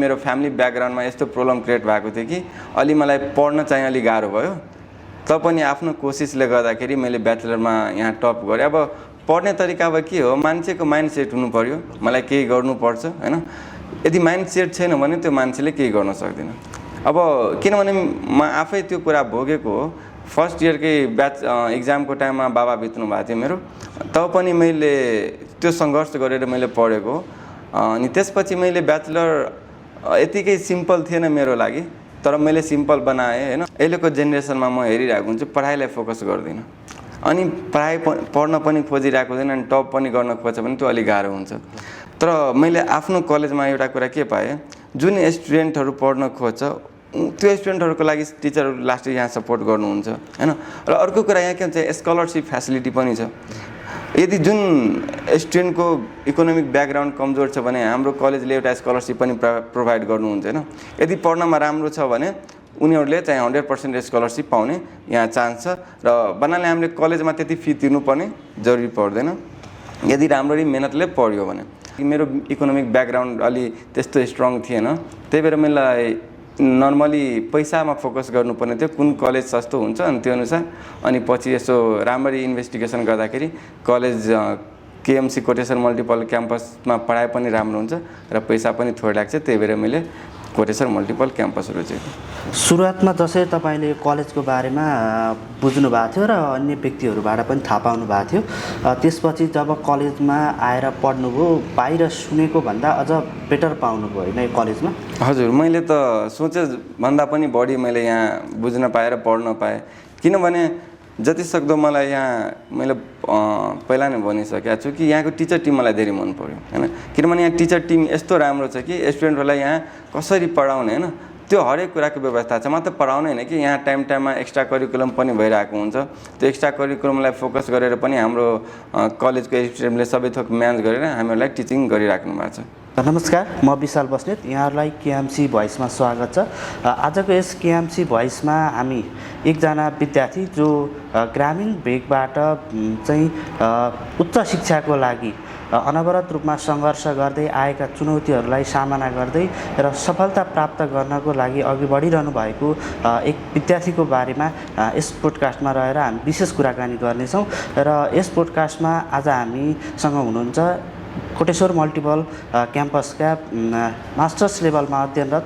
मेरो फ्यामिली ब्याकग्राउन्डमा यस्तो problem create भएको थियो कि अलि मलाई पढ्न चाहिँ अलि गाह्रो भयो। पनि आफ्नो कोसिसले गर्दाखेरि मैले ब्याचलरमा यहाँ टप गरेँ। अब पढ्ने तरिका अब के हो, मान्छेको माइन्ड सेट हुनु पर्यो, मलाई केही गर्नुपर्छ हैन। यदि माइन्ड सेट छैन भने त्यो मान्छेले केही गर्न सक्दैन। अब किनभने म आफै त्यो कुरा भोगेको हो। फर्स्ट इयरकै एक्जामको टाइममा बाबा बित्नु भएको थियो मेरो, पनि मैले त्यो सङ्घर्ष गरेर मैले पढेको हो। अनि त्यसपछि मैले ब्याचलर यतिकै सिम्पल थिएन मेरो लागि, तर मैले सिम्पल बनाएँ हैन। अहिलेको जेनेरेसनमा म हेरिरहेको हुन्छु, पढाइलाई फोकस गर्दिनँ अनि पढाइ पढ्न पनि खोजिरहेको हुँदैन अनि टप पनि गर्न खोज्छ भने त्यो अलि गाह्रो हुन्छ। तर मैले आफ्नो कलेजमा एउटा कुरा के पाएँ, जुन स्टुडेन्टहरू पढ्न खोज्छ त्यो स्टुडेन्टहरूको लागि टिचरहरू लास्टै यहाँ सपोर्ट गर्नुहुन्छ हैन। र अर्को कुरा यहाँ के हुन्छ, स्कलरसिप फ्यासिलिटी पनि छ। यदि जुन स्टुडेन्टको इकोनोमिक ब्याकग्राउन्ड कमजोर छ भने हाम्रो कलेजले एउटा स्कलरसिप पनि प्रोभाइड गर्नुहुन्छ हैन। यदि पढ्नमा राम्रो छ भने उनीहरूले चाहिँ 100% स्कलरसिप पाउने यहाँ चान्स छ। र बनाले हामीले कलेजमा त्यति फी तिर्नुपर्ने जरुरी पर्दैन यदि राम्ररी मेहनतले पढ्यो भने। मेरो इकोनोमिक ब्याकग्राउन्ड अलि त्यस्तो स्ट्रङ थिएन, त्यही भएर मलाई नर्मली पैसामा फोकस गर्नुपर्ने थियो, कुन कलेज सस्तो हुन्छ अनि त्यो अनुसार। अनि पछि यसो राम्ररी इन्भेस्टिगेसन गर्दाखेरि कलेज केएमसी कोटेश्वर मल्टिपल क्याम्पसमा पढाइ पनि राम्रो हुन्छ र पैसा पनि थोरै लाग्छ, त्यही भएर मैले कोटेश्वर मल्टिपल क्याम्पस रोजेको। सुरुवातमा जसरी तपाईँले कलेजको बारेमा बुझ्नु भएको थियो र अन्य व्यक्तिहरूबाट पनि थाहा पाउनु भएको थियो, त्यसपछि जब कलेजमा आएर पढ्नुभयो बाहिर सुनेको भन्दा अझ बेटर पाउनुभयो होइन यो कलेजमा? हजुर, मैले त सोचे भन्दा पनि बढी मैले यहाँ बुझ्न पाएँ र पढ्न पाएँ। किनभने जति सक्दो मलाई यहाँ मैले पहिला नै भनिसकेको छु कि यहाँको टिचर टिम मलाई धेरै मन पर्यो हैन। किनभने यहाँ टिचर टिम यस्तो राम्रो छ कि स्टुडेन्टहरूलाई यहाँ कसरी पढाउने हैन त्यो हरेक कुराको व्यवस्था छ। मात्र पढाउने हैन कि यहाँ टाइम टाइममा एक्स्ट्रा करिकुलम पनि भइरहेको हुन्छ। त्यो एक्स्ट्रा करिकुलमलाई फोकस गरेर पनि हाम्रो कलेजको स्टुडेन्टले सबै थोक म्यानेज गरेर हामीहरूलाई टिचिङ गरिराख्नु भएको छ। नमस्कार, म विशाल बस्नेत, यहाँहरूलाई केएमसी भोइसमा स्वागत छ। आजको यस केएमसी भोइसमा हामी एकजना विद्यार्थी जो ग्रामीण भेगबाट चाहिँ उच्च शिक्षाको लागि अनवरत रूपमा सङ्घर्ष गर्दै आएका चुनौतीहरूलाई सामना गर्दै र सफलता प्राप्त गर्नको लागि अघि बढिरहनु भएको एक विद्यार्थीको बारेमा यस पोडकास्टमा रहेर हामी विशेष कुराकानी गर्नेछौँ। र यस पोडकास्टमा आज हामीसँग हुनुहुन्छ कोटेश्वर मल्टिपल क्याम्पसका मास्टर्स लेभलमा अध्ययनरत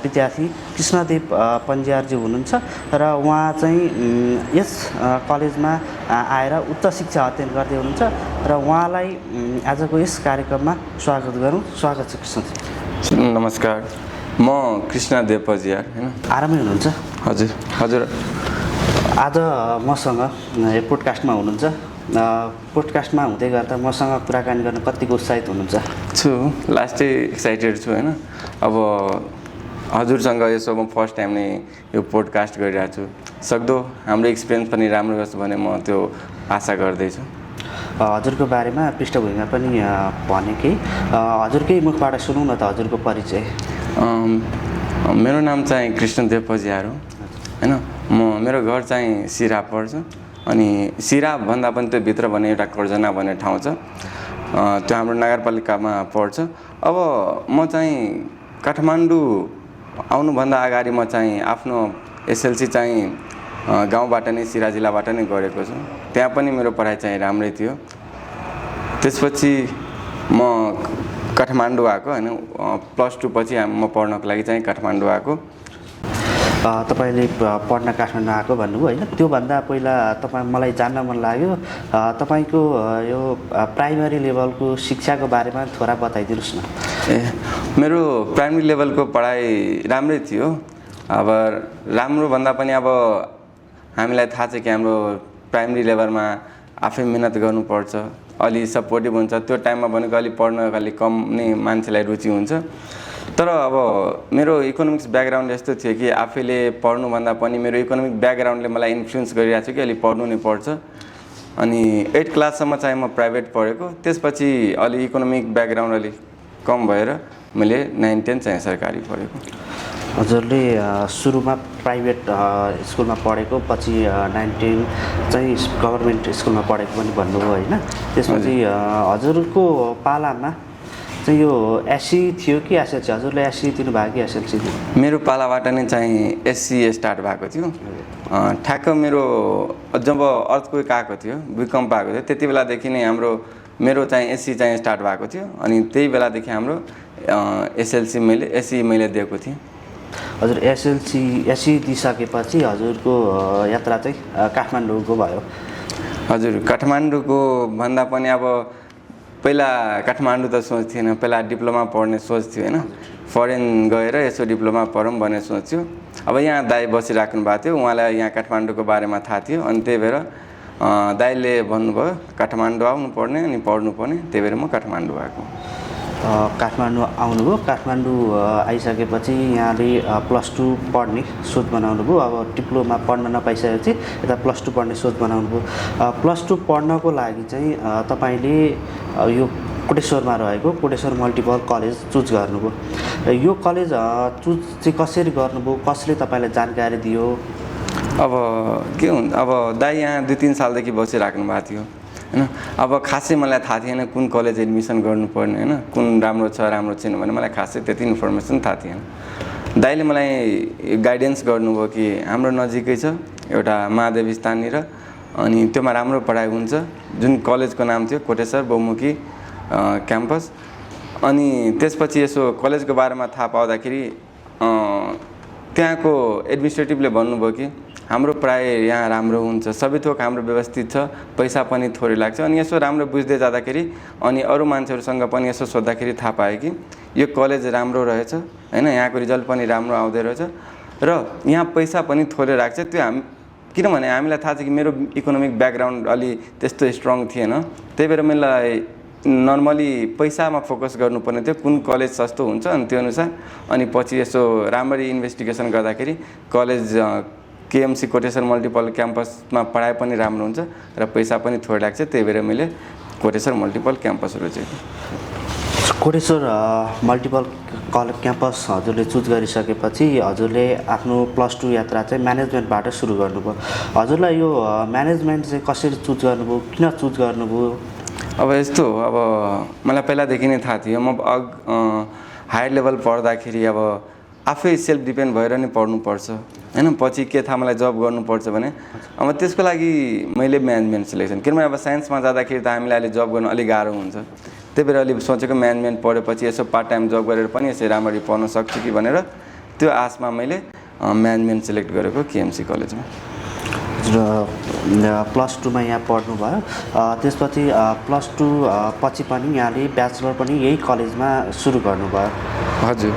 विद्यार्थी कृष्णदेव पन्जियारजी हुनुहुन्छ र उहाँ चाहिँ यस कलेजमा आएर उच्च शिक्षा अध्ययन गर्दै हुनुहुन्छ र उहाँलाई आजको यस कार्यक्रममा स्वागत गरौँ। स्वागत छ कृष्णदेव। नमस्कार, म कृष्णदेव पन्जियार हैन। आरामै हुनुहुन्छ? हजुर हजुर। आज मसँग यो पोडकास्टमा हुनुहुन्छ। पोडकास्टमा हुँदै गर्दा मसँग कुराकानी गर्न कतिको उत्साहित हुनुहुन्छ? छु, लास्टै एक्साइटेड छु हैन। अब हजुरसँग यसो म फर्स्ट टाइम नै यो पोडकास्ट गरिरहेको छु। सक्दो हाम्रो एक्सपिरियन्स पनि राम्रो होस् भने म त्यो आशा गर्दैछु। हजुरको बारेमा पृष्ठभूमिमा पनि भनेकै, हजुरकै मुखबाट सुनौँ न त हजुरको परिचय। मेरो नाम चाहिँ कृष्णदेव पन्जियार हो हैन। मेरो घर चाहिँ सिरा पर्छ। अनि सिरा भन्दा पनि त्यो भित्र भन्ने एउटा कर्जना भन्ने ठाउँ छ, त्यो हाम्रो नगरपालिकामा पर्छ। अब म चाहिँ काठमाडौँ आउनुभन्दा अगाडि म चाहिँ आफ्नो एसएलसी चाहिँ गाउँबाट नै सिरा जिल्लाबाट नै गरेको छु। त्यहाँ पनि मेरो पढाइ चाहिँ राम्रै थियो। त्यसपछि म काठमाडौँ आएको हैन। +2 पछि म पढ्नको लागि चाहिँ काठमाडौँ आएको। तपाईँले पढ्न काठमाडौँ आएको भन्नुभयो होइन? त्योभन्दा पहिला मलाई जान्न मन लाग्यो तपाईँको यो प्राइमरी लेभलको शिक्षाको बारेमा थोडा बताइदिनुहोस् न। मेरो प्राइमरी लेभलको पढाइ राम्रै थियो। अब राम्रो भन्दा पनि अब हामीलाई थाहा छ कि हाम्रो प्राइमरी लेभलमा आफै मेहनत गर्नुपर्छ, अलि सपोर्टिभ हुन्छ। त्यो टाइममा भनेको अलि पढ्न अलि कम नै मान्छेलाई रुचि हुन्छ। तर अब मेरो इकोनोमिक्स ब्याकग्राउन्ड यस्तो थियो कि आफैले पढ्नुभन्दा पनि मेरो इकोनोमिक ब्याकग्राउन्डले मलाई इन्फ्लुएन्स गरिरहेको छ कि अलि पढ्नु नै पर्छ। अनि 8 क्लाससम्म चाहिँ म प्राइभेट पढेको। त्यसपछि अलि इकोनोमिक ब्याकग्राउन्ड अलि कम भएर मैले 9, 10 चाहिँ सरकारी पढेको। हजुरले सुरुमा प्राइभेट स्कुलमा पढेको, पछि 9, 10 चाहिँ गभर्मेन्ट स्कुलमा पढेको पनि भन्नुभयो होइन? त्यसपछि हजुरको पालामा चाहिँ यो एससी थियो कि एसएलसी? हजुरले एससी दिनुभयो कि एसएलसी दिनु? मेरो पालाबाट नै चाहिँ एससी स्टार्ट भएको थियो। ठ्याक्क जब अर्थक्वेक आएको थियो, भूकम्प आएको थियो, त्यति बेलादेखि नै मेरो चाहिँ एससी चाहिँ स्टार्ट भएको थियो। अनि त्यही बेलादेखि हाम्रो एसएलसी मैले दिएको थिएँ। हजुर एससी दिइसकेपछि हजुरको यात्रा चाहिँ काठमाडौँको भयो? हजुर काठमाडौँको भन्दा पनि अब पहिला काठमाडौँ त सोच थिएन, पहिला डिप्लोमा पढ्ने सोच थियो होइन। फरेन गएर यसो डिप्लोमा पढौँ भन्ने सोच थियो। अब यहाँ दाइ बसिराख्नु भएको थियो, उहाँलाई यहाँ काठमाडौँको बारेमा थाहा थियो। अनि त्यही भएर दाइले भन्नुभयो काठमाडौँ आउनु पर्ने अनि पढ्नु पर्ने, त्यही भएर म काठमाडौँ आएको। काठमाडौँ आउनुभयो। काठमाडौँ आइसकेपछि यहाँले +2 पढ्ने सोच बनाउनु भयो। अब डिप्लोमा पढ्न नपाइसकेपछि यता +2 पढ्ने सोच बनाउनु भयो। +2 पढ्नको लागि चाहिँ तपाईँले यो कोटेश्वरमा रहेको कोटेश्वर मल्टिपल कलेज चुज गर्नुभयो। यो कलेज चुज चाहिँ कसरी गर्नुभयो, कसले तपाईँलाई जानकारी दियो? अब के हुन्छ, अब दाइ यहाँ 2-3 सालदेखि बसिराख्नु भएको थियो होइन। अब खासै मलाई थाहा थिएन कुन कलेज एडमिसन गर्नुपर्ने होइन, कुन राम्रो छ राम्रो छैन भने मलाई खासै त्यति इन्फर्मेसन थाहा थिएन। दाइले मलाई गाइडेन्स गर्नुभयो कि हाम्रो नजिकै छ एउटा महादेव स्थाननिर, अनि त्योमा राम्रो पढाइ हुन्छ। जुन कलेजको नाम थियो कोटेश्वर बहुमुखी क्याम्पस। अनि त्यसपछि यसो कलेजको बारेमा थाहा पाउँदाखेरि त्यहाँको एडमिनिस्ट्रेटिभले भन्नुभयो कि हाम्रो पढाइ यहाँ राम्रो हुन्छ, सबै थोक हाम्रो व्यवस्थित छ, पैसा पनि थोरै लाग्छ। अनि यसो राम्रो बुझ्दै जाँदाखेरि अनि अरू मान्छेहरूसँग पनि यसो सोद्धाखेरि थाहा पाएँ कि यो कलेज राम्रो रहेछ होइन, यहाँको रिजल्ट पनि राम्रो आउँदै रहेछ र यहाँ पैसा पनि थोरै लाग्छ। त्यो किनभने हामीलाई थाहा छ कि मेरो इकोनोमिक ब्याकग्राउन्ड अलि त्यस्तो स्ट्रङ थिएन, त्यही भएर मलाई नर्मली पैसामा फोकस गर्नुपर्ने थियो, कुन कलेज सस्तो हुन्छ अनि त्यो अनुसार। अनि पछि यसो राम्ररी इन्भेस्टिगेसन गर्दाखेरि कलेज केएमसी कोटेश्वर मल्टिपल क्याम्पसमा पढाइ पनि राम्रो हुन्छ र पैसा पनि थोरै लाग्छ, त्यही भएर मैले कोटेश्वर मल्टिपल क्याम्पस रोजेको। कोटेश्वर मल्टिपल क्याम्पस हजुरले चुज गरिसकेपछि हजुरले आफ्नो +2 यात्रा चाहिँ म्यानेजमेन्टबाट सुरु गर्नुभयो। हजुरलाई यो म्यानेजमेन्ट चाहिँ कसरी चुज गर्नुभयो, किन चुज गर्नुभयो? अब यस्तो हो, अब मलाई पहिलादेखि नै थाहा थियो म हायर लेभल पढ्दाखेरि अब आफै सेल्फ डिपेन्ड भएर नै पढ्नुपर्छ होइन। पछि के थाहा मलाई जब गर्नुपर्छ भने अब त्यसको लागि मैले म्यानेजमेन्ट सिलेक्सन, किनभने अब साइन्समा जाँदाखेरि त हामीलाई अहिले जब गर्न अलिक गाह्रो हुन्छ, त्यही भएर अलि सोचेको म्यानेजमेन्ट पढेपछि यसो पार्ट टाइम जब गरेर पनि यसै राम्ररी पढ्न सक्छु कि भनेर त्यो आशमा मैले म्यानेजमेन्ट सिलेक्ट गरेको केएमसी कलेजमा। र +2मा यहाँ पढ्नुभयो, त्यसपछि +2 पछि पनि यहाँले ब्याचलर पनि यही कलेजमा सुरु गर्नुभयो? हजुर,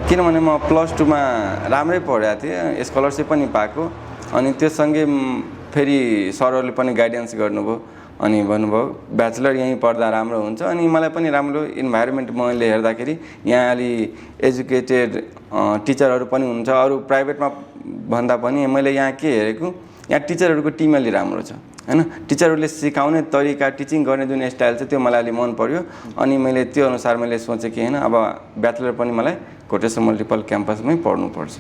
किनभने म +2मा राम्रै पढेको थिएँ, स्कलरसिप पनि पाएको। अनि त्योसँगै फेरि सरहरूले पनि गाइडेन्स गर्नुभयो अनि भन्नुभयो ब्याचलर यहीँ पढ्दा राम्रो हुन्छ। अनि मलाई पनि राम्रो इन्भाइरोमेन्ट मैले हेर्दाखेरि यहाँ अलि एजुकेटेड टिचरहरू पनि हुन्छ, अरू प्राइभेटमा भन्दा पनि मैले यहाँ के हेरेको यहाँ टिचरहरूको टिम अलि राम्रो छ होइन। टिचरहरूले सिकाउने तरिका, टिचिङ गर्ने जुन स्टाइल छ त्यो मलाई अलि मन पर्यो। अनि मैले त्यो अनुसार मैले सोचेँ कि होइन अब ब्याचलर पनि मलाई कोटेश्वर मल्टिपल क्याम्पसमै पढ्नुपर्छ।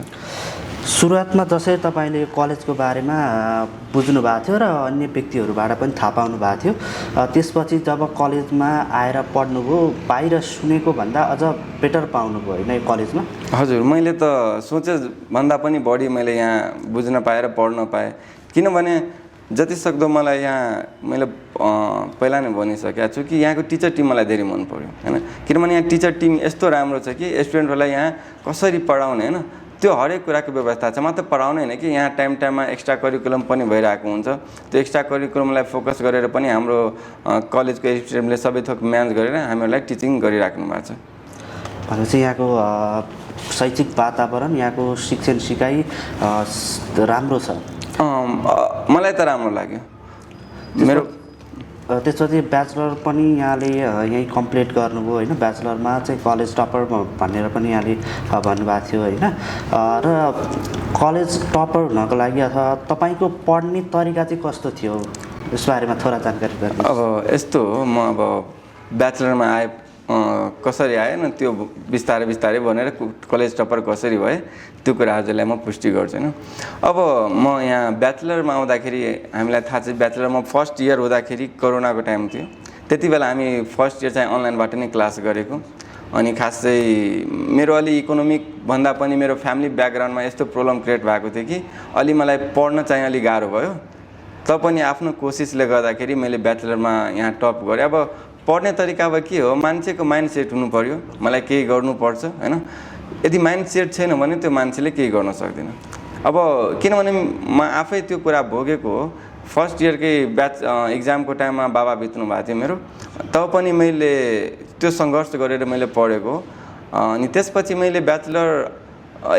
सुरुवातमा जसरी तपाईँले कलेजको बारेमा बुझ्नु भएको थियो र अन्य व्यक्तिहरूबाट पनि थाहा पाउनु भएको थियो, त्यसपछि जब कलेजमा आएर पढ्नुभयो बाहिर सुनेको भन्दा अझ बेटर पाउनुभयो होइन यो कलेजमा? हजुर, मैले त सोचे भन्दा पनि बढी मैले यहाँ बुझ्न पाएँ र पढ्न पाएँ। किनभने जति सक्दो मलाई यहाँ मैले पहिला नै भनिसकेको छु कि यहाँको टिचर टिम मलाई धेरै मन पर्यो होइन। किनभने यहाँ टिचर टिम यस्तो राम्रो छ कि स्टुडेन्टहरूलाई यहाँ कसरी पढाउने होइन त्यो हरेक कुराको व्यवस्था छ। मात्र पढाउने होइन कि यहाँ टाइम टाइममा एक्स्ट्रा करिकुलम पनि भइरहेको हुन्छ। त्यो एक्स्ट्रा करिकुलमलाई फोकस गरेर पनि हाम्रो कलेजको स्टुडेन्टले सबै थोक म्यानेज गरेर हामीहरूलाई टिचिङ गरिराख्नु भएको छ। भनेपछि यहाँको शैक्षिक वातावरण, यहाँको शिक्षण सिकाइ राम्रो छ? मलाई त राम्रो लाग्यो मेरो। त्यसपछि ब्याचलर पनि यहाँले यहीँ कम्प्लिट गर्नुभयो होइन। ब्याचलरमा चाहिँ कलेज टपर भनेर पनि यहाँले भन्नुभएको थियो होइन। र कलेज टपर हुनको लागि अथवा तपाईँको पढ्ने तरिका चाहिँ कस्तो थियो यस बारेमा थोरै जानकारी गर्नु? अब यस्तो हो, म अब ब्याचलरमा आए कसरी आएन त्यो बिस्तारै बिस्तारै भनेर कलेज टपर कसरी भए त्यो कुरा हजुरलाई म पुष्टि गर्छु होइन। अब म यहाँ ब्याचलरमा आउँदाखेरि हामीलाई थाहा छ ब्याचलरमा फर्स्ट इयर हुँदाखेरि कोरोनाको टाइम थियो। त्यति बेला हामी फर्स्ट इयर चाहिँ अनलाइनबाट नै क्लास गरेको। अनि खास चाहिँ मेरो अलि इकोनोमिक भन्दा पनि मेरो फ्यामिली ब्याकग्राउन्डमा यस्तो प्रब्लम क्रिएट भएको थियो कि अलि मलाई पढ्न चाहिँ अलि गाह्रो भयो। तपनि आफ्नो कोसिसले गर्दाखेरि मैले ब्याचलरमा यहाँ टप गरेँ। अब पढ्ने तरिका अब के हो, मान्छेको माइन्ड सेट हुनु पर्यो, मलाई केही गर्नुपर्छ हैन। यदि माइन्ड सेट छैन भने त्यो मान्छेले केही गर्न सक्दैन। अब किनभने म आफै त्यो कुरा भोगेको हो। फर्स्ट इयरकै ब्याच इक्जामको टाइममा बाबा बित्नु भएको थियो मेरो, तब पनि मैले त्यो सङ्घर्ष गरेर मैले पढेको। अनि त्यसपछि मैले ब्याचलर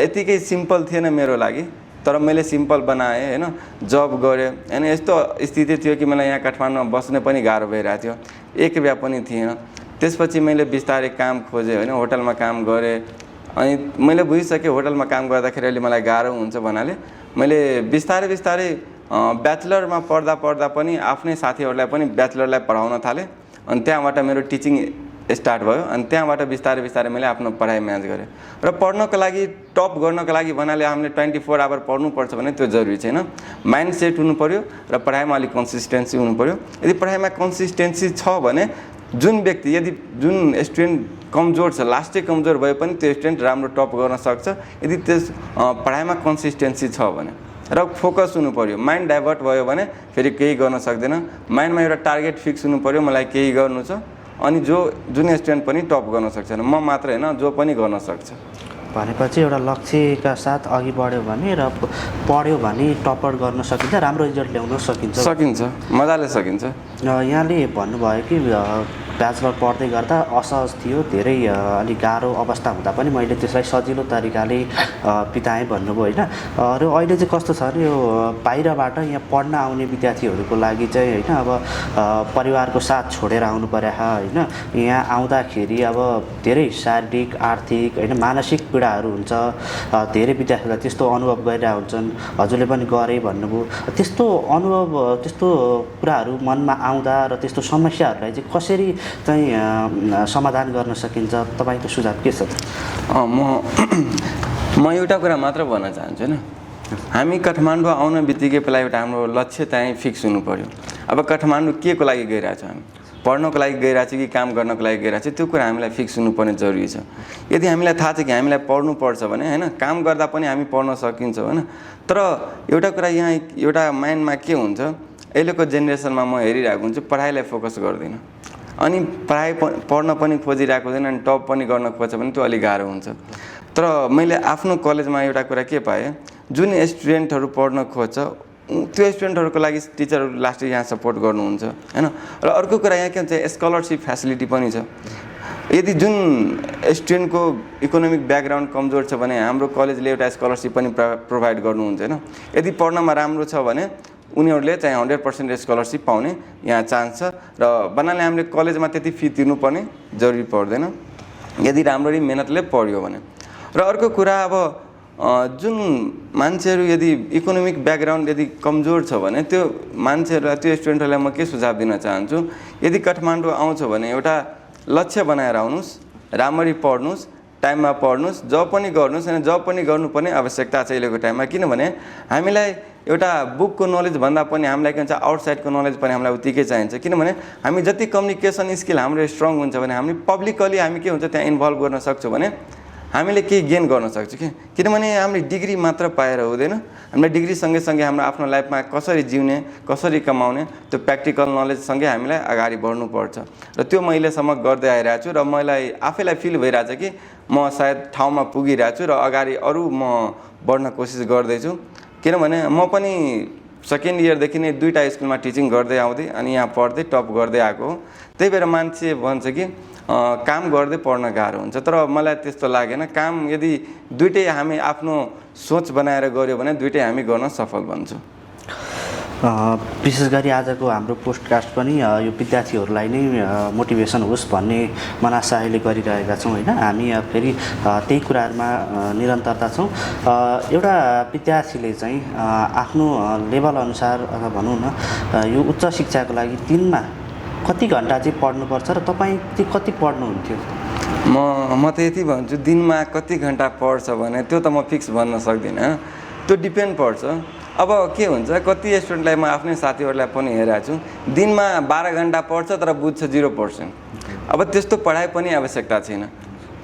यतिकै सिम्पल थिएन मेरो लागि, तर मैले सिम्पल बनाएँ हैन, जब गरेँ हैन। यस्तो स्थिति थियो कि मलाई यहाँ काठमाडौँमा बस्न पनि गाह्रो भइरहेको थियो, एक रुपैयाँ पनि थिएन। त्यसपछि मैले बिस्तारै काम खोजेँ हैन, होटलमा काम गरेँ। अनि मैले बुझिसकेँ होटलमा काम गर्दाखेरि अहिले मलाई गाह्रो हुन्छ भन्नाले मैले बिस्तारै बिस्तारै ब्याचलरमा पढ्दा पनि आफ्नै साथीहरूलाई पनि ब्याचलरलाई पढाउन थालेँ। अनि त्यहाँबाट मेरो टिचिङ स्टार्ट भयो। अनि त्यहाँबाट बिस्तारै बिस्तारै मैले आफ्नो पढाइ म्याच गरेँ। र पढ्नको लागि टप गर्नको लागि भन्नाले हामीले 24 आवर पढ्नुपर्छ भने त्यो जरुरी छैन। माइन्ड सेट हुनु पर्यो र पढाइमा अलिक कन्सिस्टेन्सी हुनु पर्यो। यदि पढाइमा कन्सिस्टेन्सी छ भने जुन व्यक्ति, यदि जुन स्टुडेन्ट कमजोर छ, लास्टै कमजोर भए पनि त्यो स्टुडेन्ट राम्रो टप गर्न सक्छ यदि त्यस पढाइमा कन्सिस्टेन्सी छ भने। र फोकस हुनु पर्यो। माइन्ड डाइभर्ट भयो भने फेरि केही गर्न सक्दैन। माइन्डमा एउटा टार्गेट फिक्स हुनु पर्यो, मलाई केही गर्नु छ। अनि जुन स्टुडेन्ट पनि टप गर्न सक्छ, म मात्र हैन, जो पनि गर्न सक्छ। भनेपछि एउटा लक्ष्यका साथ अघि बढ्यो भने र पढ्यो भने टपर गर्न सकिन्छ, राम्रो रिजल्ट ल्याउन सकिन्छ, मजाले सकिन्छ। यहाँले भन्नुभयो कि ब्याचलर पढ्दै गर्दा असहज थियो, धेरै अलिक गाह्रो अवस्था हुँदा पनि मैले त्यसलाई सजिलो तरिकाले बिताएँ भन्नुभयो होइन। र अहिले चाहिँ कस्तो छ भने यो बाहिरबाट यहाँ पढ्न आउने विद्यार्थीहरूको लागि चाहिँ होइन, अब परिवारको साथ छोडेर आउनु पर्यो होइन। यहाँ आउँदाखेरि अब धेरै शारीरिक, आर्थिक होइन, मानसिक पीडाहरू हुन्छ। धेरै विद्यार्थीलाई त्यस्तो अनुभव गरिरहेका हुन्छन्, हजुरले पनि गरेँ भन्नुभयो। त्यस्तो अनुभव, त्यस्तो कुराहरू मनमा आउँदा र त्यस्तो समस्याहरूलाई चाहिँ कसरी चाहिँ समाधान गर्न सकिन्छ, तपाईँको सुझाव के छ? म एउटा कुरा मात्र भन्न चाहन्छु होइन। हामी काठमाडौँ आउन बित्तिकै पहिला एउटा हाम्रो लक्ष्य चाहिँ फिक्स हुनु पर्यो। अब काठमाडौँ के को लागि गइरहेको छ, हामी पढ्नको लागि गइरहेको छ कि काम गर्नको लागि गइरहेको छ, त्यो कुरा हामीलाई फिक्स हुनुपर्ने जरुरी छ। यदि हामीलाई थाहा छ कि हामीलाई पढ्नुपर्छ भने होइन, काम गर्दा पनि हामी पढ्न सकिन्छ होइन। तर एउटा कुरा यहाँ एउटा माइन्डमा के हुन्छ, अहिलेको जेनेरेसनमा म हेरिरहेको हुन्छु, पढाइलाई फोकस गर्दैन। अनि पढ्न पनि खोजिरहेको हुँदैन, अनि टप पनि गर्न खोज्छ भने त्यो अलिक गाह्रो हुन्छ। तर मैले आफ्नो कलेजमा एउटा कुरा के पाएँ, जुन स्टुडेन्टहरू पढ्न खोज्छ त्यो स्टुडेन्टहरूको लागि टिचरहरू लास्टै यहाँ सपोर्ट गर्नुहुन्छ होइन। र अर्को कुरा यहाँ के हुन्छ, स्कलरसिप फ्यासिलिटी पनि छ। यदि जुन स्टुडेन्टको इकोनोमिक ब्याकग्राउन्ड कमजोर छ भने हाम्रो कलेजले एउटा स्कलरसिप पनि प्रोभाइड गर्नुहुन्छ होइन। यदि पढ्नमा राम्रो छ भने उनीहरूले चाहिँ 100% स्कलरसिप पाउने यहाँ चान्स छ। र भन्नाले हामीले कलेजमा त्यति फी तिर्नुपर्ने जरुरी पर्दैन यदि राम्ररी मेहनतले पढ्यो भने। र अर्को कुरा, अब जुन मान्छेहरू यदि इकोनोमिक ब्याकग्राउन्ड यदि कमजोर छ भने त्यो मान्छेहरूलाई, त्यो स्टुडेन्टहरूलाई म के सुझाव दिन चाहन्छु, यदि काठमाडौँ आउँछ भने एउटा लक्ष्य बनाएर आउनुहोस्, राम्ररी पढ्नुहोस्, टाइममा पढ्नुहोस्, जब पनि गर्नुहोस्। होइन, जब पनि गर्नुपर्ने आवश्यकता छ अहिलेको टाइममा। किनभने हामीलाई एउटा बुकको नलेज भन्दा पनि हामीलाई के भन्छ, आउटसाइडको नलेज पनि हामीलाई उत्तिकै चाहिन्छ। किनभने हामी जति कम्युनिकेसन स्किल हाम्रो स्ट्रङ हुन्छ भने हामी पब्लिकली हामी के हुन्छ त्यहाँ इन्भल्भ गर्न सक्छौँ भने हामीले केही गेन गर्न सक्छौँ कि। किनभने हामीले डिग्री मात्र पाएर हुँदैन, हामीले डिग्री सँगैसँगै हाम्रो आफ्नो लाइफमा कसरी जिउने, कसरी कमाउने, त्यो प्र्याक्टिकल नलेजसँगै हामीलाई अगाडि बढ्नुपर्छ। र त्यो म अहिलेसम्म गर्दै आइरहेको छु। र मलाई आफैलाई फिल भइरहेछ कि म सायद ठाउँमा पुगिरहेको छु र अगाडि अरू म बढ्न कोसिस गर्दैछु। किनभने म पनि सेकेन्ड इयरदेखि नै 2टा स्कुलमा टिचिङ गर्दै आउँदै अनि यहाँ पढ्दै टप गर्दै आएको हो। त्यही भएर मान्छे भन्छ कि काम गर्दै पढ्न गाह्रो हुन्छ, तर मलाई त्यस्तो लागेन। काम यदि दुइटै हामी आफ्नो सोच बनाएर गऱ्यो भने दुइटै हामी गर्न सफल बन्छौँ। विशेष गरी आजको हाम्रो पोडकास्ट पनि यो विद्यार्थीहरूलाई नै मोटिभेसन होस् भन्ने मनासायले गरिरहेका छौँ होइन। हामी फेरि त्यही कुराहरूमा निरन्तरता छौँ। एउटा विद्यार्थीले चाहिँ आफ्नो लेभल अनुसार अथवा भनौँ न यो उच्च शिक्षाको लागि दिनमा कति घन्टा चाहिँ पढ्नुपर्छ र तपाईँ चाहिँ कति पढ्नुहुन्थ्यो? म त यति भन्छु, दिनमा कति घन्टा पढ्छ भने त्यो त म फिक्स भन्न सक्दिनँ, त्यो डिपेन्ड पर्छ। अब के हुन्छ, कति स्टुडेन्टलाई म आफ्नै साथीहरूलाई पनि हेरेको छु, दिनमा 12 घन्टा पढ्छ तर बुझ्छ 0%। अब त्यस्तो पढाइ पनि आवश्यकता छैन।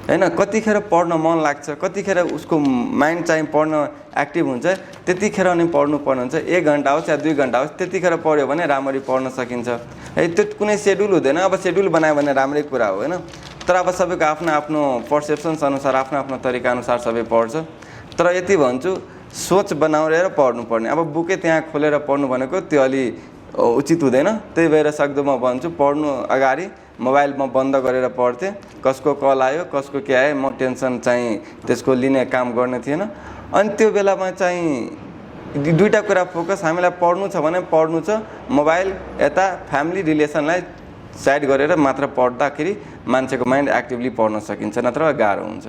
होइन कतिखेर पढ्न मन लाग्छ, कतिखेर उसको माइन्ड चाहिँ पढ्न एक्टिभ हुन्छ, त्यतिखेर नै पढ्नुपर्ने हुन्छ। 1 घन्टा होस् या 2 घन्टा होस् त्यतिखेर पढ्यो भने राम्ररी पढ्न सकिन्छ है। त्यो कुनै सेड्युल हुँदैन। अब सेड्युल बनायो भने राम्रै कुरा हो होइन। तर अब सबैको आफ्नो आफ्नो पर्सेप्सन्स अनुसार आफ्नो आफ्नो तरिका अनुसार सबै पढ्छ। तर यति भन्छु सोच बनाएर पढ्नुपर्ने। अब बुकै त्यहाँ खोलेर पढ्नु भनेको त्यो अलि उचित हुँदैन। त्यही भएर सक्दो म भन्छु पढ्नु अगाडि मोबाइल म बन्द गरेर पढ्थेँ। कसको कल आयो कसको के आयो म टेन्सन चाहिँ त्यसको लिने काम गर्ने थिएन। अनि त्यो बेलामा चाहिँ दुईवटा कुरा फोकस, हामीलाई पढ्नु छ भने पढ्नु छ, मोबाइल यता फ्यामिली रिलेसनलाई साइड गरेर मात्र पढ्दाखेरि मान्छेको माइन्ड एक्टिभली पढ्न सकिन्छ, नत्र गाह्रो हुन्छ।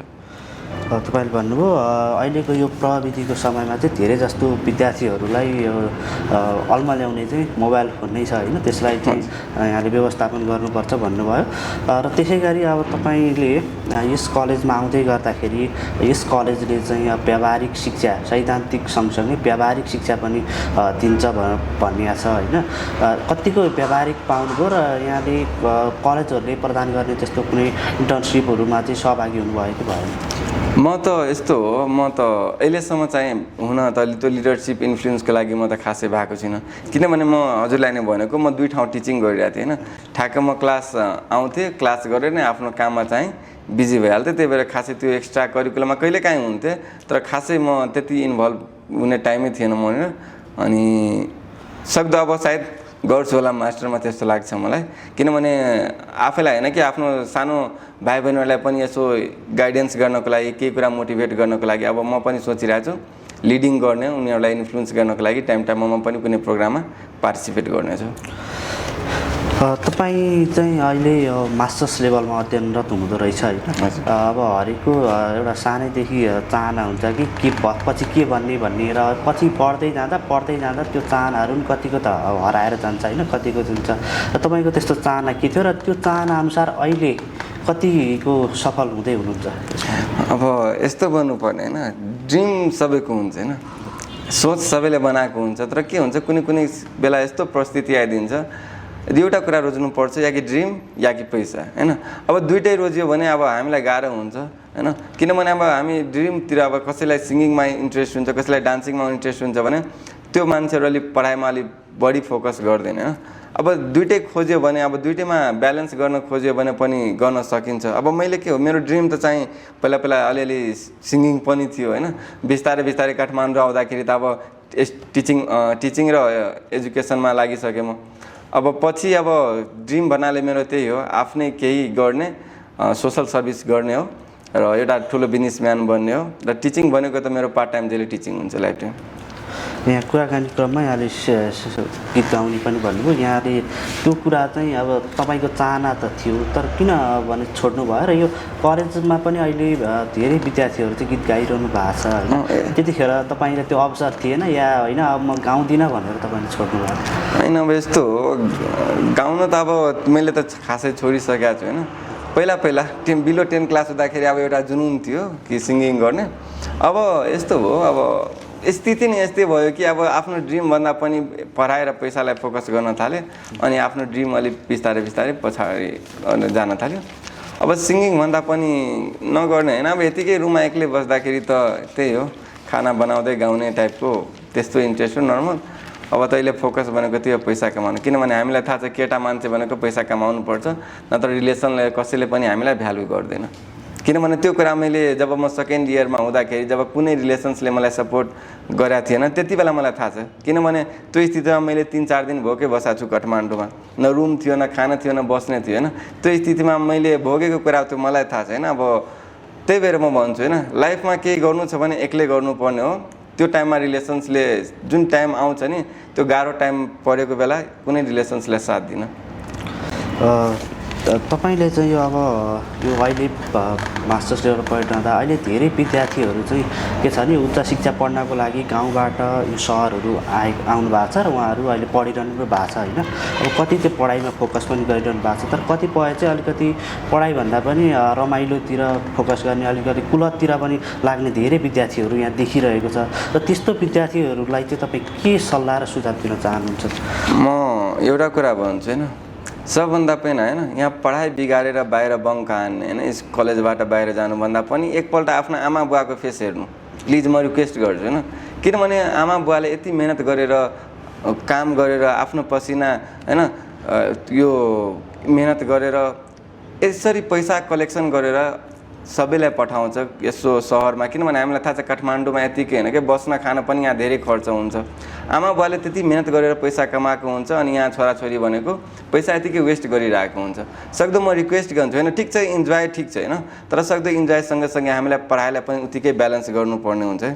तपाईँले भन्नुभयो अहिलेको यो प्रविधिको समयमा चाहिँ धेरै जस्तो विद्यार्थीहरूलाई अल्मल्याउने चाहिँ मोबाइल फोन नै छ होइन। त्यसलाई चाहिँ यहाँले व्यवस्थापन गर्नुपर्छ भन्नुभयो। र त्यसै गरी अब तपाईँले यस कलेजमा आउँदै गर्दाखेरि यस कलेजले चाहिँ व्यावहारिक शिक्षा सैद्धान्तिक सँगसँगै व्यावहारिक शिक्षा पनि दिन्छ भन्ने छ होइन। कतिको व्यावहारिक पाउनुभयो र यहाँले कलेजहरूले प्रदान गर्ने त्यस्तो कुनै इन्टर्नसिपहरूमा चाहिँ सहभागी हुनुभयो कि भएन? म त यस्तो हो, म त अहिलेसम्म चाहिँ हुन त त्यो लिडरसिप इन्फ्लुएन्सको लागि म त खासै भएको छैन। किनभने म हजुरलाई नै भनेको म 2 ठाउँ टिचिङ गरिरहेको थिएँ होइन। ठ्याक्क म क्लास आउँथेँ, क्लास गरेर नै आफ्नो काममा चाहिँ बिजी भइहाल्थेँ। त्यही भएर खासै त्यो एक्स्ट्रा करिकुलममा कहिलेकाहीँ हुन्थेँ, तर खासै म त्यति इन्भल्भ हुने टाइमै थिएन मनिर। अनि सक्दो अब सायद गर्छु होला मास्टरमा त्यस्तो लाग्छ मलाई। किनभने आफैलाई होइन कि आफ्नो सानो भाइ बहिनीहरूलाई पनि यसो गाइडेन्स गर्नको लागि, केही कुरा मोटिभेट गर्नको लागि अब म पनि सोचिरहेको छु लिडिङ गर्ने, उनीहरूलाई इन्फ्लुएन्स गर्नको लागि टाइम टाइममा म पनि कुनै प्रोग्राममा पार्टिसिपेट गर्नेछु। तपाईँ चाहिँ अहिले मास्टर्स लेभलमा अध्ययनरत हुँदो रहेछ होइन। अब हरेकको एउटा सानैदेखि चाहना हुन्छ कि पछि के बन्ने भन्ने, र पछि पढ्दै जाँदा त्यो चाहनाहरू पनि कतिको त हराएर जान्छ होइन, कतिको हुन्छ। र तपाईँको त्यस्तो चाहना के थियो र त्यो चाहना अनुसार अहिले कतिको सफल हुँदै हुनुहुन्छ? अब यस्तो भन्नुपर्ने होइन, ड्रिम सबैको हुन्छ होइन, सोच सबैले बनाएको हुन्छ। तर के हुन्छ कुनै कुनै बेला यस्तो परिस्थिति आइदिन्छ एउटा कुरा रोज्नुपर्छ, या कि ड्रिम या कि पैसा होइन। अब दुइटै रोज्यो भने अब हामीलाई गाह्रो हुन्छ होइन। किनभने अब हामी ड्रिमतिर अब कसैलाई सिङ्गिङमा इन्ट्रेस्ट हुन्छ, कसैलाई डान्सिङमा इन्ट्रेस्ट हुन्छ भने त्यो मान्छेहरू अलिक पढाइमा अलिक बढी फोकस गर्दैन होइन। अब दुइटै खोज्यो भने, अब दुइटैमा ब्यालेन्स गर्न खोज्यो भने पनि गर्न सकिन्छ। अब मैले के हो, मेरो ड्रिम त चाहिँ पहिला अलिअलि सिङ्गिङ पनि थियो होइन। बिस्तारै काठमाडौँ आउँदाखेरि त अब टिचिङ र एजुकेसनमा लागिसकेँ म। अब पछि अब ड्रिम भन्नाले मेरो त्यही हो, आफ्नै केही गर्ने, सोसल सर्भिस गर्ने हो र एउटा ठुलो बिजनेसम्यान बन्ने हो। र टिचिङ भनेको त मेरो पार्ट टाइम डेली टिचिङ हुन्छ लाइफ टाइम। यहाँ कुराकानी क्रममा यहाँले गीत गाउने पनि भन्नुभयो। यहाँले त्यो कुरा चाहिँ अब तपाईँको चाहना त थियो, तर किन भने छोड्नु भयो? र यो कलेजमा पनि अहिले धेरै विद्यार्थीहरू चाहिँ गीत गाइरहनु भएको छ होइन। त्यतिखेर तपाईँले त्यो अवसर थिएन या होइन अब म गाउँदिनँ भनेर तपाईँले छोड्नु भयो? होइन, अब यस्तो हो, गाउन त अब मैले त खासै छोडिसकेको छु होइन। पहिला बिलो 10 क्लास हुँदाखेरि अब एउटा जुनुन थियो कि सिङ्गिङ गर्ने। अब यस्तो हो, अब स्थिति नै यस्तै भयो कि अब आफ्नो ड्रिम भन्दा पनि पढाइ र पैसालाई फोकस गर्न थाल्यो। अनि आफ्नो ड्रिम अलिक बिस्तारै पछाडि जान थाल्यो। अब सिङ्गिङ भन्दा पनि नगर्ने होइन। अब यतिकै रुममा एक्लै बस्दाखेरि त त्यही हो, खाना बनाउँदै गाउने टाइपको त्यस्तो इन्ट्रेस्ट हो नर्मल। अब तैँले फोकस भनेको त्यो पैसा कमाउनु। किनभने हामीलाई थाहा छ केटा मान्छे भनेको पैसा कमाउनु पर्छ, नत्र रिलेसनले कसैले पनि हामीलाई भ्यालु गर्दैन। किनभने त्यो कुरा मैले जब म सेकेन्ड इयरमा हुँदाखेरि जब कुनै रिलेसन्सले मलाई सपोर्ट गरेको थिएन त्यति बेला मलाई थाहा छ। किनभने त्यो स्थितिमा मैले 3-4 दिन भोकै बसेको छु काठमाडौँमा, न रुम थियो, न खाना थियो, न बस्ने थियो होइन। त्यो स्थितिमा मैले भोगेको कुरा त्यो मलाई थाहा छैन। अब त्यही भएर म भन्छु होइन, लाइफमा केही गर्नु छ भने एक्लै गर्नुपर्ने हो। त्यो टाइममा रिलेसन्सले जुन टाइम आउँछ नि, त्यो गाह्रो टाइम परेको बेला कुनै रिलेसन्सले साथ दिन। तपाईँले चाहिँ यो अब यो अहिले मास्टर्स लेभल पढिरहँदा अहिले धेरै विद्यार्थीहरू चाहिँ के छ नि, उच्च शिक्षा पढ्नको लागि गाउँबाट यो सहरहरू आउनु भएको छ र उहाँहरू अहिले पढिरहनु भएको छ होइन। अब कति चाहिँ पढाइमा फोकस पनि गरिरहनु भएको छ, तर कतिपय चाहिँ अलिकति पढाइभन्दा पनि रमाइलोतिर फोकस गर्ने, अलिकति कुलततिर पनि लाग्ने धेरै विद्यार्थीहरू यहाँ देखिरहेको छ। र त्यस्तो विद्यार्थीहरूलाई चाहिँ तपाईँ के सल्लाह र सुझाव दिन चाहनुहुन्छ? म एउटा कुरा भन्छु होइन, सबभन्दा पहिला होइन यहाँ पढाइ बिगारेर बाहिर बङ्क हान्ने होइन कलेजबाट बाहिर जानुभन्दा पनि एकपल्ट आफ्नो आमा बुवाको फेस हेर्नु प्लिज म रिक्वेस्ट गर्छु होइन किनभने आमा बुवाले यति मेहनत गरेर काम गरेर आफ्नो पसिना होइन यो मेहनत गरेर यसरी पैसा कलेक्सन गरेर सबैलाई पठाउँछ यसो सहरमा किनभने हामीलाई थाहा छ काठमाडौँमा यतिकै होइन कि बस्न खान पनि यहाँ धेरै खर्च हुन्छ आमा बुवाले त्यति मेहनत गरेर पैसा कमाएको हुन्छ अनि यहाँ छोराछोरी भनेको पैसा यतिकै वेस्ट गरिरहेको हुन्छ सक्दो म रिक्वेस्ट गर्छु होइन ठिक छ इन्जोय ठिक छ होइन तर सक्दो इन्जोय सँगसँगै हामीलाई पढाइलाई पनि उत्तिकै ब्यालेन्स गर्नुपर्ने हुन्छ है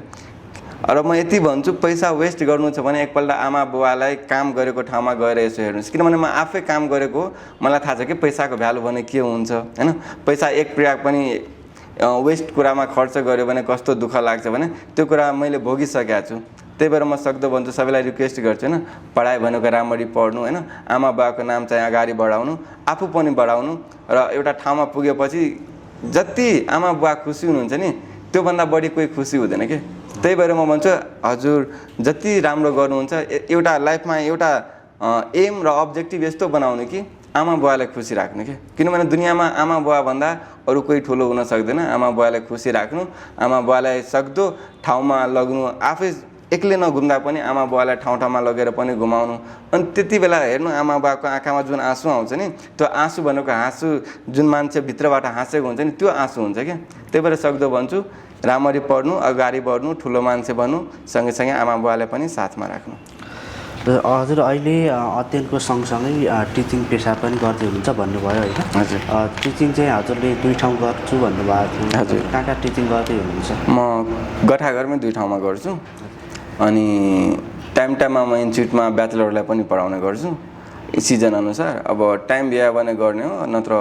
र म यति भन्छु पैसा वेस्ट गर्नु छ भने एकपल्ट आमा बुवालाई काम गरेको ठाउँमा गएर यसो हेर्नुहोस् किनभने म आफै काम गरेको मलाई थाहा छ कि पैसाको भ्यालु भने के हुन्छ होइन पैसा एक रुपैयाँ पनि वेस्ट कुरामा खर्च गर्यो भने कस्तो दुःख लाग्छ भने त्यो कुरा मैले भोगिसकेको छु त्यही भएर म सक्दो भन्छु सबैलाई रिक्वेस्ट गर्छु होइन पढाइ भनेको राम्ररी पढ्नु होइन आमा बुवाको नाम चाहिँ अगाडि बढाउनु आफू पनि बढाउनु र एउटा ठाउँमा पुगेपछि जति आमा बुवा खुसी हुनुहुन्छ नि त्योभन्दा बढी कोही खुसी हुँदैन कि त्यही भएर म भन्छु हजुर जति राम्रो गर्नुहुन्छ एउटा लाइफमा एउटा एम र अब्जेक्टिभ यस्तो बनाउनु कि आमा बुवालाई खुसी राख्नु के किनभने दुनियाँमा आमा बुवा भन्दा अरू कोही ठुलो हुन सक्दैन आमा बुवालाई खुसी राख्नु आमा बुवालाई सक्दो ठाउँमा लग्नु आफै एक्लै नघुम्दा पनि आमा बुवालाई ठाउँमा लगेर पनि घुमाउनु अनि त्यति बेला हेर्नु आमा बुवाको आँखामा जुन आँसु आउँछ नि त्यो आँसु भनेको हाँसु जुन मान्छे भित्रबाट हाँसेको हुन्छ नि त्यो आँसु हुन्छ क्या त्यही भएर सक्दो भन्छु राम्ररी पढ्नु अगाडि बढ्नु ठुलो मान्छे बन्नु सँगसँगै आमा बुवालाई पनि साथमा राख्नु हजुर अहिले अध्ययनको सँगसँगै टिचिङ पेसा पनि गर्दै हुनुहुन्छ भन्नुभयो होइन हजुर टिचिङ चाहिँ हजुरले 2 ठाउँ गर्छु भन्नुभएको थियो हजुर कहाँ टिचिङ गर्दै हुनुहुन्छ म गठाघरमै 2 ठाउँमा गर्छु अनि टाइममा म इन्स्टिट्युटमा ब्याचलरलाई पनि पढाउने गर्छु सिजन अनुसार अब टाइम भ्या भने गर्ने हो नत्र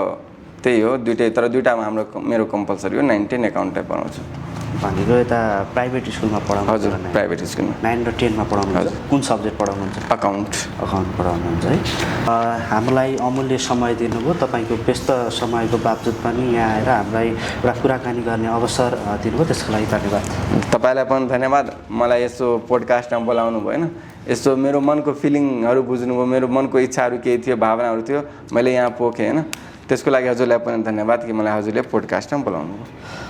त्यही हो दुइटै तर दुइटामा मेरो कम्पलसरी हो 9, 10 एकाउन्टै पढाउँछु भनेको यता प्राइभेट स्कुलमा पढाउनु हजुर प्राइभेट स्कुलमा 9 र 10 मा पढाउनुहुन्छ कुन सब्जेक्ट पढाउनुहुन्छ अकाउन्ट पढाउनुहुन्छ है हामीलाई अमूल्य समय दिनुभयो तपाईँको व्यस्त समयको बावजुद पनि यहाँ आएर हामीलाई एउटा कुराकानी गर्ने अवसर दिनुभयो त्यसको लागि धन्यवाद तपाईँलाई पनि धन्यवाद मलाई यसो पोडकास्टमा बोलाउनु भयो होइन यसो मेरो मनको फिलिङहरू बुझ्नुभयो मेरो मनको इच्छाहरू केही थियो भावनाहरू थियो मैले यहाँ पोखेँ होइन त्यसको लागि हजुरलाई पनि धन्यवाद कि मलाई हजुरले पोडकास्टमा बोलाउनु भयो